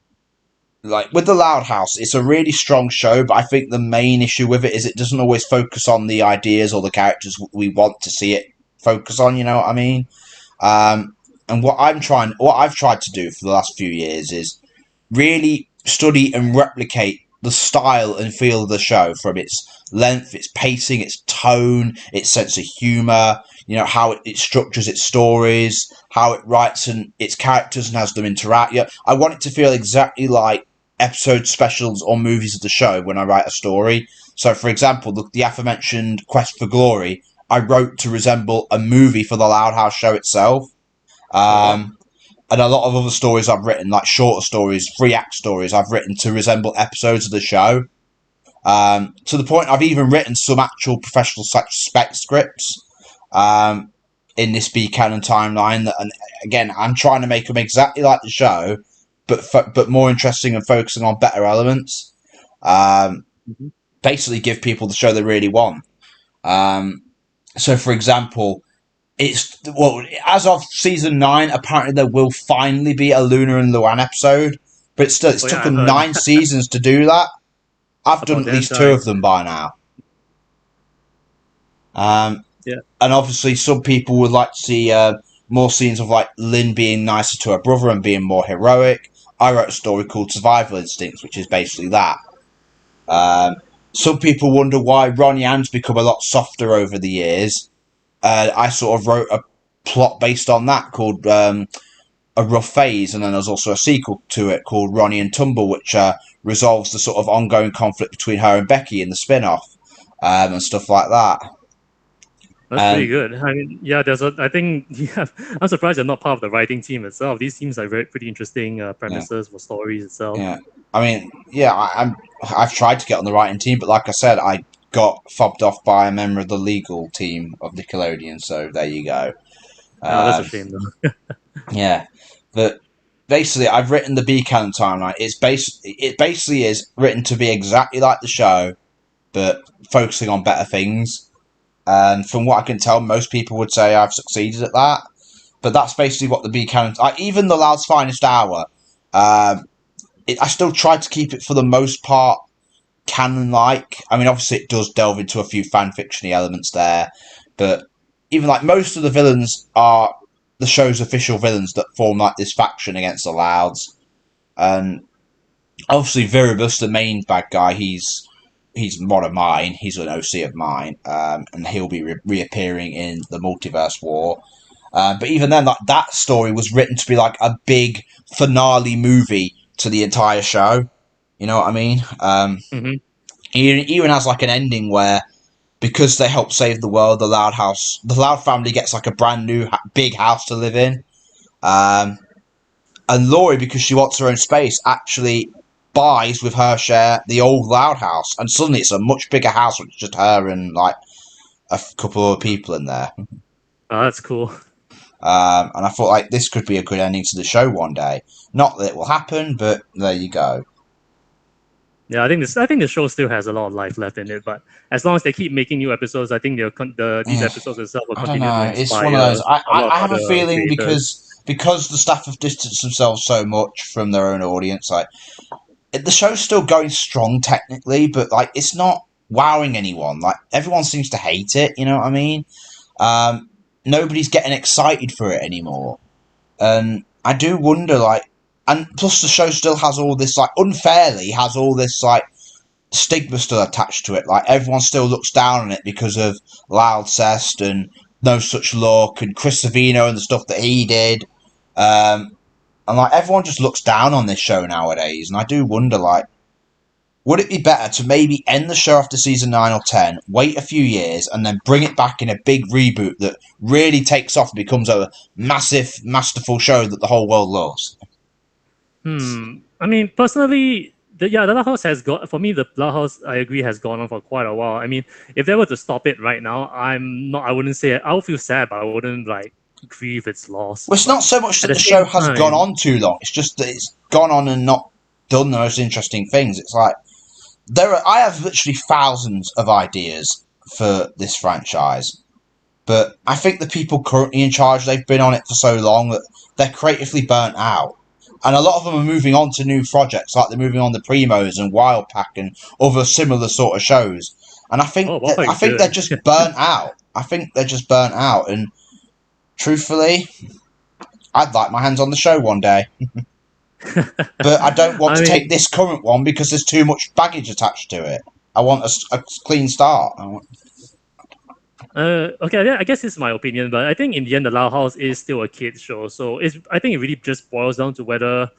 A: like with the Loud House, it's a really strong show, but I think the main issue with it is it doesn't always focus on the ideas or the characters we want to see it focus on. You know what I mean? Um, and what I've tried to do for the last few years is really study and replicate the style and feel of the show from its length, its pacing, its tone, its sense of humor, how it structures its stories, how it writes and its characters and has them interact. Yeah, I want it to feel exactly like episode specials or movies of the show when I write a story. So, for example, the aforementioned Quest for Glory, I wrote to resemble a movie for the Loud House show itself.
B: Oh wow.
A: Um, and a lot of other stories I've written, like shorter stories, 3 act stories, I've written to resemble episodes of the show. To the point I've even written some actual professional spec scripts um, in this B canon timeline. And again, I'm trying to make them exactly like the show, but more interesting and focusing on better elements. Um,
B: Mhm.
A: Basically, give people the show they really want. Um, so, for example, as of season 9, apparently there will finally be a Luna and Luan episode, but still, it's
B: Oh yeah,
A: took
B: I
A: them
B: heard
A: 9 seasons to do that. I've done
B: about
A: at
B: the
A: least two
B: entire.
A: of them by now. Um,
B: Yeah.
A: and obviously, some people would like to see more scenes of like Lynn being nicer to her brother and being more heroic. I wrote a story called Survival Instincts, which is basically that. Um, some people wonder why Ronnie Ann's become a lot softer over the years. I sort of wrote a plot based on that called A Rough Phase, and then there's also a sequel to it called Ronnie and Tumble, which resolves the sort of ongoing conflict between her and Becky in the spin off, and stuff like that.
B: That's pretty
A: And
B: good. I mean, yeah, there's a. I think yeah, I'm surprised you're not part of the writing team itself. These teams are very pretty interesting
A: yeah,
B: premises for stories itself.
A: yeah. I mean, yeah, I've tried to get on the writing team, but like I said, I got fobbed off by a member of the legal team of Nickelodeon. So there you go.
B: Oh, that's a
A: Um,
B: shame though.
A: yeah, but basically, I've written the B canon timeline. It basically is written to be exactly like the show, but focusing on better things. And from what I can tell, most people would say I've succeeded at that. But that's basically what the B canon. Even the Loud's Finest Hour, I still tried to keep it for the most part canon-like. I mean, obviously it does delve into a few fan fictiony elements there, but even like most of the villains are the show's official villains that form like this faction against the Louds. And obviously Viribus, the main bad guy, he's one of mine. He's an OC of mine, and he'll be reappearing in the Multiverse War. But even then, like that story was written to be like a big finale movie to the entire show. You know what I mean?
B: Hmm.
A: It even has like an ending where because they help save the world, the Loud family gets like a brand new big house to live in. Um, and Laurie, because she wants her own space, actually buys with her share the old Loud house, and suddenly it's a much bigger house with just her and like a couple of people in there.
B: Oh, that's cool.
A: And I thought like this could be a good ending to the show one day. Not that it will happen, but there you go.
B: Yeah, I think the show still has a lot of life left in it, but as long as they keep making new episodes, I think these
A: Yeah,
B: episodes itself will
A: I don't
B: continue to
A: know. It's one of
B: inspire
A: those. I,
B: a
A: I,
B: lot of
A: I have a
B: other
A: feeling
B: creators.
A: because the staff have distanced themselves so much from their own audience. Like the show's still going strong technically, but like it's not wowing anyone. Like everyone seems to hate it. You know what I mean? Um, Nobody's getting excited for it anymore, and I do wonder like. And plus, the show still has all this like unfairly has all this like stigma still attached to it. Like everyone still looks down on it because of Loudcest and No Such Luck and Chris Savino and the stuff that he did. And like everyone just looks down on this show nowadays. And I do wonder, like, would it be better to maybe end the show after season 9 or 10, wait a few years, and then bring it back in a big reboot that really takes off and becomes a massive, masterful show that the whole world loves?
B: I mean, personally, the Loud House has got for me. The Loud House, I agree, has gone on for quite a while. I mean, if they were to stop it right now, I'm not. I wouldn't say it. I would feel sad, but I wouldn't like grieve its loss.
A: Well, it's
B: But
A: not so much
B: at
A: that
B: the
A: the show
B: same
A: has gone
B: time,
A: on too long. It's just that it's gone on and not done the most interesting things. It's like I have literally thousands of ideas for this franchise, but I think the people currently in charge, they've been on it for so long that they're creatively burnt out. And a lot of them are moving on to new projects, like they're moving on to Primos and Wildpack and other similar sort of shows. And
B: oh, Waffle
A: I
B: is
A: think they're
B: good.
A: just burnt out. I think they're just burnt out. And truthfully, I'd like my hands on the show one day. But I don't want
B: I
A: to take
B: mean,
A: this current one because there's too much baggage attached to it. I want a clean start.
B: okay, I guess it's my opinion, but I think in the end, the Loud House is still a kids show. So I think it really just boils down to whether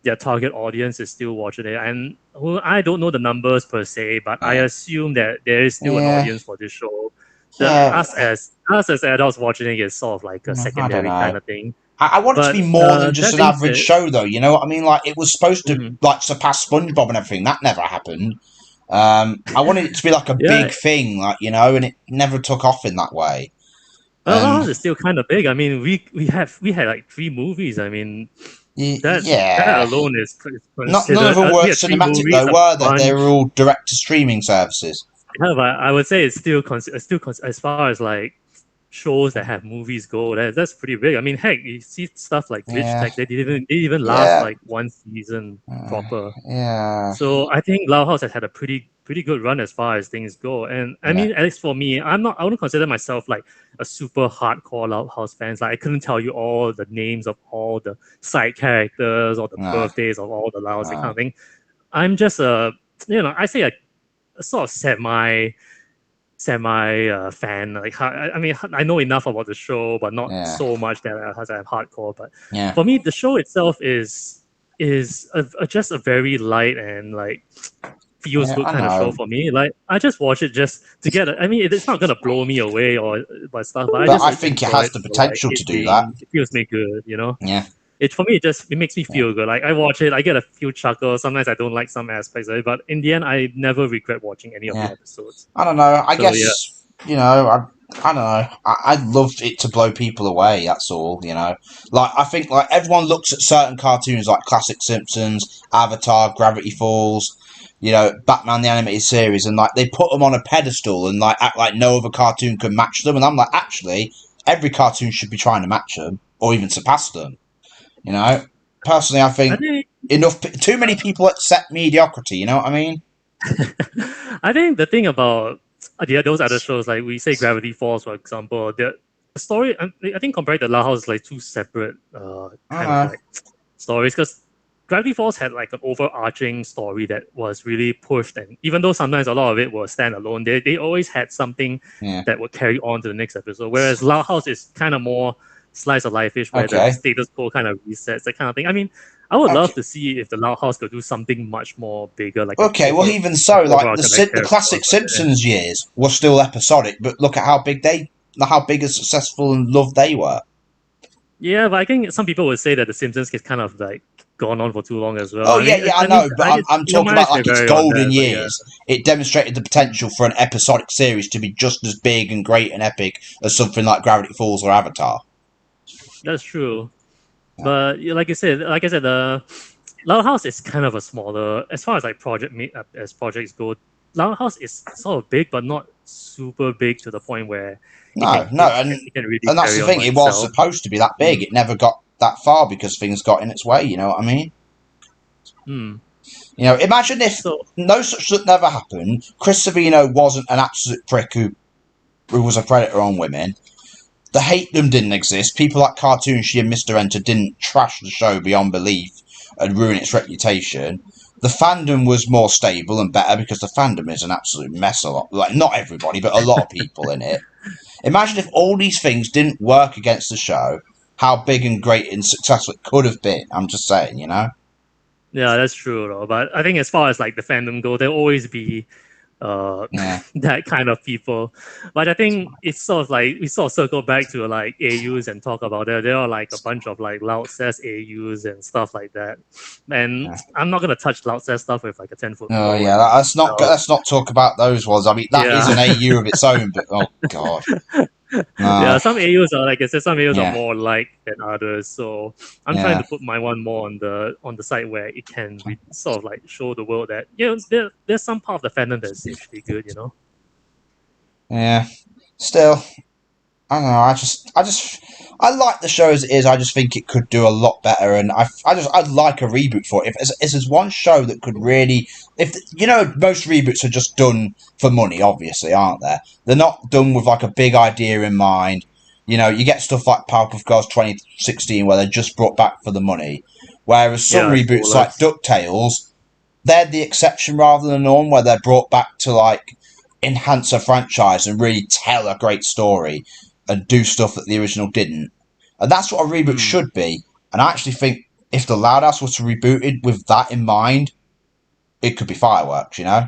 B: their target audience is still watching it. And well, I don't know the numbers per se, but I
A: Yeah,
B: assume that there is still an
A: yeah,
B: audience for this show. The
A: yeah.
B: us as adults watching it is sort of like a
A: I don't
B: secondary
A: know.
B: kind of thing.
A: I want it to
B: But
A: be more than just
B: that
A: an
B: being
A: average
B: said,
A: show, though. You know what I mean? Like it was supposed to
B: mhm,
A: like surpass SpongeBob and everything. That never happened. I wanted it to be like a
B: yeah,
A: big thing, like and it never took off in that way.
B: well,
A: And
B: Loud House is still kind of big. I mean, we had like three movies. I mean, that
A: yeah,
B: alone is
A: not none of
B: considered.
A: them
B: We
A: were
B: had three
A: cinematic
B: movies,
A: though,
B: a
A: were they? They
B: bunch.
A: were all direct to streaming services.
B: Yeah, but I would say it's as far as like shows that have movies go. That's pretty big. I mean, heck, you see stuff like Glitch
A: Yeah,
B: Tech. They even last
A: yeah,
B: like one season
A: uh,
B: proper.
A: yeah,
B: So I think Loud House has had a pretty good run as far as things go. And I
A: yeah,
B: mean, at least for me, I wouldn't consider myself like a super hardcore Loud House fans. Like I couldn't tell you all the names of all the side characters or the
A: no,
B: birthdays of all the Louds, that kind
A: no,
B: of thing. I'm just I say a sort of semi fan. Like I mean, I know enough about the show, but not
A: yeah,
B: so much that I'm hardcore. But
A: yeah,
B: for me, the show itself is just a very light and like feels
A: yeah.
B: good
A: I
B: kind of show
A: know,
B: for me. Like I just watch it just to get. I mean, it's not gonna blow me away or by stuff, but I
A: but
B: just
A: I think it
B: enjoy
A: has
B: it
A: the
B: for like
A: potential to
B: it
A: do that.
B: being. It feels me good, you know.
A: Yeah,
B: It for me, it makes me
A: yeah.
B: feel good. Like I watch it, I get a few chuckles. Sometimes I don't like some aspects of it, but in the end, I never regret watching any of the
A: Yeah.
B: episodes.
A: I don't know. I
B: So yeah,
A: guess I don't know. I'd love it to blow people away. That's all. Like I think like everyone looks at certain cartoons like classic Simpsons, Avatar, Gravity Falls, Batman the animated series, and like they put them on a pedestal and like act like no other cartoon can match them. And I'm like, actually, every cartoon should be trying to match them or even surpass them. You know. Personally, I
B: I
A: think
B: think
A: too many people accept mediocrity. You know what I mean?
B: I think the thing about those other shows, like we say Gravity Falls, for example, the story. I think compared to La House, is like two separate
A: I
B: kind of
A: don't know.
B: like stories because Gravity Falls had like an overarching story that was really pushed, and even though sometimes a lot of it was standalone, they always had something
A: Yeah.
B: that would carry on to the next episode. Whereas La House is kind of more slice of life-ish, where the
A: Okay.
B: status quo kind of resets, that kind of thing. I mean, I would love
A: Okay.
B: to see if the Loud House could do something much more bigger, like
A: Okay, well, even so, like
B: overarching like
A: the
B: character arc.
A: classic
B: But
A: Simpsons years were still episodic, but look at how big and successful and loved they were.
B: yeah, but I think some people would say that the Simpsons gets kind of like gone on for too long as well.
A: Oh yeah, yeah, I
B: I mean,
A: know, but I'm
B: your
A: talking about
B: mileage may
A: like its
B: vary on
A: golden
B: that, but yeah.
A: years. It demonstrated the potential for an episodic series to be just as big and great and epic as something like Gravity Falls or Avatar.
B: That's true.
A: Yeah.
B: But yeah, like I said, the Loud House is kind of a smaller as far as like as projects go. Loud House is sort of big, but not super big to the point where
A: No, no,
B: it can really
A: and that's
B: carry
A: the
B: on
A: thing.
B: by
A: It was
B: itself.
A: supposed to be that big.
B: Mm.
A: It never got that far because things got in its way. You know what I mean?
B: Mm.
A: You know, imagine if
B: So
A: no such thing never happened. Chris Savino wasn't an absolute prick who was a predator on women. The hate them didn't exist. People like Cartoon She and Mr. Enter didn't trash the show beyond belief and ruin its reputation. The fandom was more stable and better because the fandom is an absolute mess. A lot, like not everybody, but a lot of people in it. Imagine if all these things didn't work against the show, how big and great and successful it could have been. I'm just saying, you know?
B: yeah, that's true though. But I think as far as like the fandom go, there'll always be uh
A: Yeah.
B: that kind of people. But I think it's sort of like we sort of circle back to like AUs and talk about it. There are like a bunch of like loud sass AUs and stuff like that. And
A: Yeah.
B: I'm not gonna touch loud sass stuff with like a 10 foot
A: Oh
B: pole or
A: yeah,
B: anything. So
A: let's not talk about those ones. I mean, that is
B: yeah.
A: an AU of its own, but oh god,
B: Yeah,
A: no,
B: some AUs are like I said, some AUs are
A: yeah,
B: more liked than others. So I'm trying
A: yeah,
B: to put my one more on the site where it can sort of like show the world that you know there's some part of the fandom that's actually good. You know.
A: yeah. Still, I don't know. I like the show as it is. I just think it could do a lot better, and I'd like a reboot for it. If there's one show that could really, if you know, most reboots are just done for money, obviously, aren't they? They're not done with like a big idea in mind. You know, you get stuff like Powerpuff Girls 2016 where they're just brought back for the money, whereas some
B: Yeah,
A: reboots like
B: soulless.
A: DuckTales, they're the exception rather than the norm, where they're brought back to like enhance a franchise and really tell a great story and do stuff that the original didn't. And that's what a reboot
B: Hmm.
A: should be. And I actually think if the Loud House was to rebooted with that in mind, it could be fireworks, you know?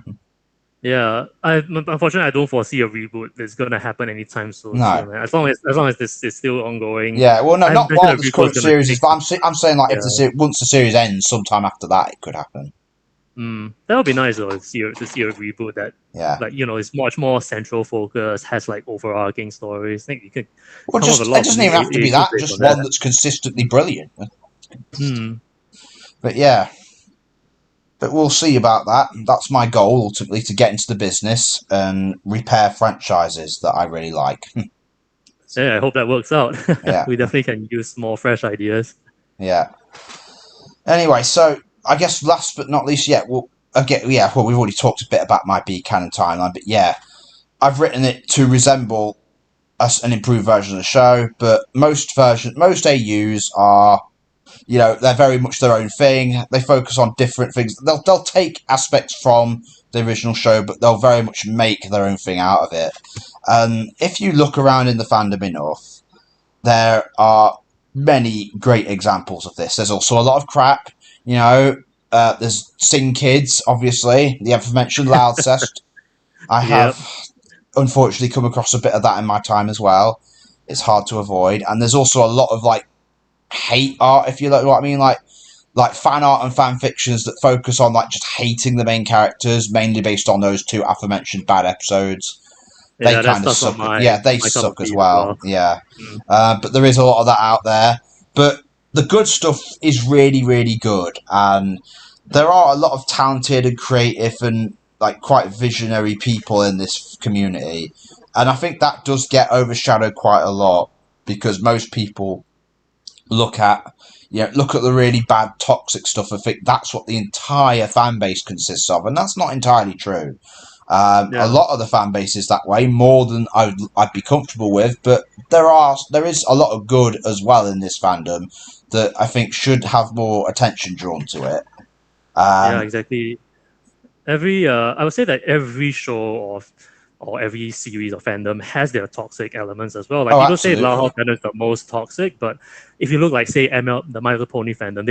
B: Yeah, unfortunately I don't foresee a reboot that's gonna happen anytime soon.
A: No.
B: Too, man. As long as this is still ongoing,
A: Yeah, well, no,
B: I
A: not
B: imagine
A: while
B: a
A: this
B: prequel is
A: current
B: gonna
A: series is,
B: take
A: but
B: some.
A: I'm saying like if
B: Yeah.
A: once the series ends, sometime after that, it could happen.
B: That would be nice though to see a reboot that
A: Yeah.
B: like you know is much more central focus, has like overarching stories. I think you could
A: Well,
B: come up with a
A: just
B: lot
A: it
B: of
A: doesn't
B: new
A: even have to be
B: AUs
A: that.
B: based
A: Just
B: on
A: one
B: that.
A: that's consistently brilliant.
B: Hmm.
A: But yeah, but we'll see about that. That's my goal ultimately to get into the business and repair franchises that I really like.
B: Yeah, I hope that works out.
A: Yeah,
B: We definitely can use more fresh ideas.
A: yeah. Anyway, so I guess last but not least, yeah, well, again, yeah, well, we've already talked a bit about my B canon timeline, but yeah, I've written it to resemble an improved version of the show. But most AUs are, you know, they're very much their own thing. They focus on different things. They'll take aspects from the original show, but they'll very much make their own thing out of it. If you look around in the fandom enough, there are many great examples of this. There's also a lot of crap, you know. There's Sing Kids, obviously, the aforementioned Loudcest. I
B: Yep.
A: have unfortunately come across a bit of that in my time as well. It's hard to avoid, and there's also a lot of like hate art, if you know what I mean, like fan art and fan fictions that focus on like just hating the main characters, mainly based on those two aforementioned bad episodes. They
B: Yeah, that
A: kind of
B: stuff's not
A: suck. Yeah, they
B: my cup of
A: suck as
B: tea as
A: well.
B: well.
A: Yeah,
B: Mm.
A: but there is a lot of that out there. But the good stuff is really, really good, and there are a lot of talented and creative and like quite visionary people in this community, and I think that does get overshadowed quite a lot because most people look at look at the really bad toxic stuff and think that's what the entire fan base consists of, and that's not entirely true. A
B: Yeah.
A: lot of the fan base is that way, more than I'd be comfortable with, but there is a lot of good as well in this fandom that I think should have more attention drawn to it.
B: Yeah,
A: Um,
B: exactly. I would say that every show of or every series of fandom has their toxic elements as well. Like
A: oh,
B: people say La
A: absolutely,
B: House fandom is the most toxic, but if you look like say ML the My Little Pony fandom,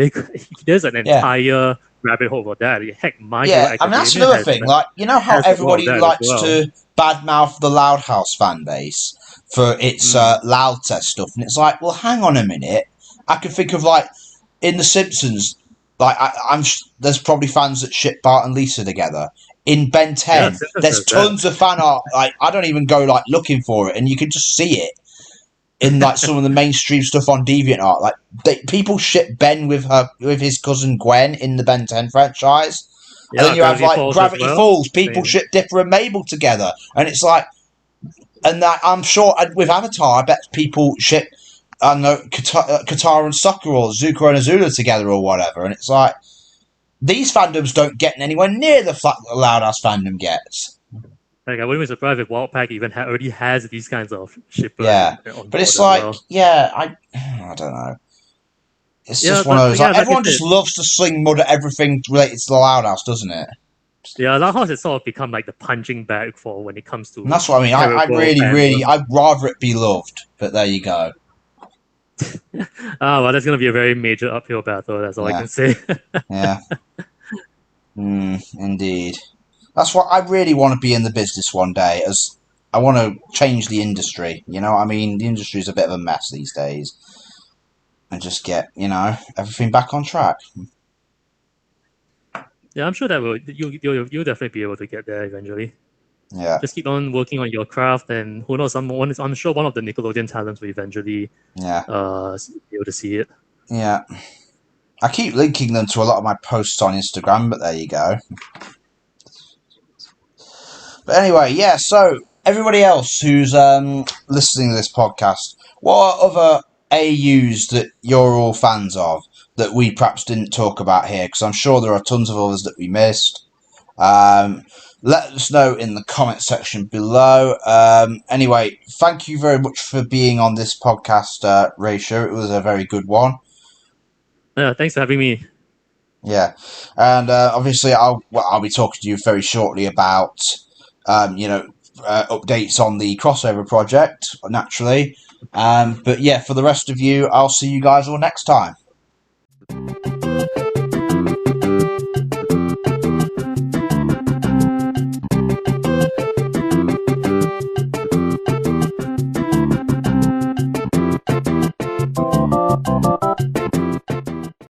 B: there's an
A: yeah,
B: entire rabbit hole for that. Heck, My Hero
A: yeah. I mean that's
B: Academia
A: another thing. Like you know how
B: has a lot of
A: everybody
B: that as
A: likes
B: well.
A: to badmouth the Loud House fan base for its
B: Mm.
A: loud test stuff, and it's like, well, hang on a minute. I can think of like in The Simpsons, like there's probably fans that ship Bart and Lisa together. In Ben
B: Yeah,
A: 10,
B: Simpsons
A: there's
B: has that.
A: tons of fan art. Like I don't even go like looking for it, and you can just see it. in like some of the mainstream stuff on DeviantArt. Like people ship Ben with his cousin Gwen in the Ben 10 franchise. And then
B: Yeah,
A: you have
B: Gravity
A: like
B: Falls as
A: Gravity
B: well.
A: Falls, people
B: Same.
A: ship Dipper and Mabel together. And it's like, and that I'm sure with Avatar, I bet people ship, I don't know, Katara and Sokka or Zuko and Azula together or whatever. And it's like, these fandoms don't get anywhere near the flat that Loud Ass fandom gets.
B: Like, I wouldn't be surprised if Wildpack even already has these kinds of shippers
A: Yeah.
B: on
A: But
B: board
A: it's
B: as
A: like,
B: well.
A: yeah, I don't know. It's
B: Yeah,
A: just one
B: but
A: of those,
B: yeah,
A: like,
B: like I
A: everyone
B: said,
A: just loves to sling mud at everything related to the Loud House, doesn't it?
B: yeah, Loud House has sort of become like the punching bag for when it comes
A: And
B: to
A: that's what I mean. I
B: terrible
A: really,
B: fandom.
A: I'd rather it be loved. But there you go.
B: Well, that's gonna be a very major uphill battle. That's all I
A: Yeah,
B: can say.
A: yeah. Indeed. That's what I really want to be in the business one day, as I want to change the industry. You know what I mean? The industry's a bit of a mess these days. And just get, everything back on track.
B: Yeah, I'm sure that you'll definitely be able to get there eventually.
A: Yeah,
B: Just keep on working on your craft, and who knows, I'm sure one of the Nickelodeon talents will eventually
A: yeah,
B: be able to see it.
A: yeah. I keep linking them to a lot of my posts on Instagram, but there you go. But anyway, yeah, so everybody else who's listening to this podcast, what are other AUs that you're all fans of that we perhaps didn't talk about here? Because I'm sure there are tons of others that we missed. Let us know in the comment section below. Anyway, thank you very much for being on this podcast, Raisha. It was a very good one.
B: Yeah, thanks for having me.
A: Yeah, and obviously I'll be talking to you very shortly about updates on the crossover project naturally. But yeah, for the rest of you, I'll see you guys all next time.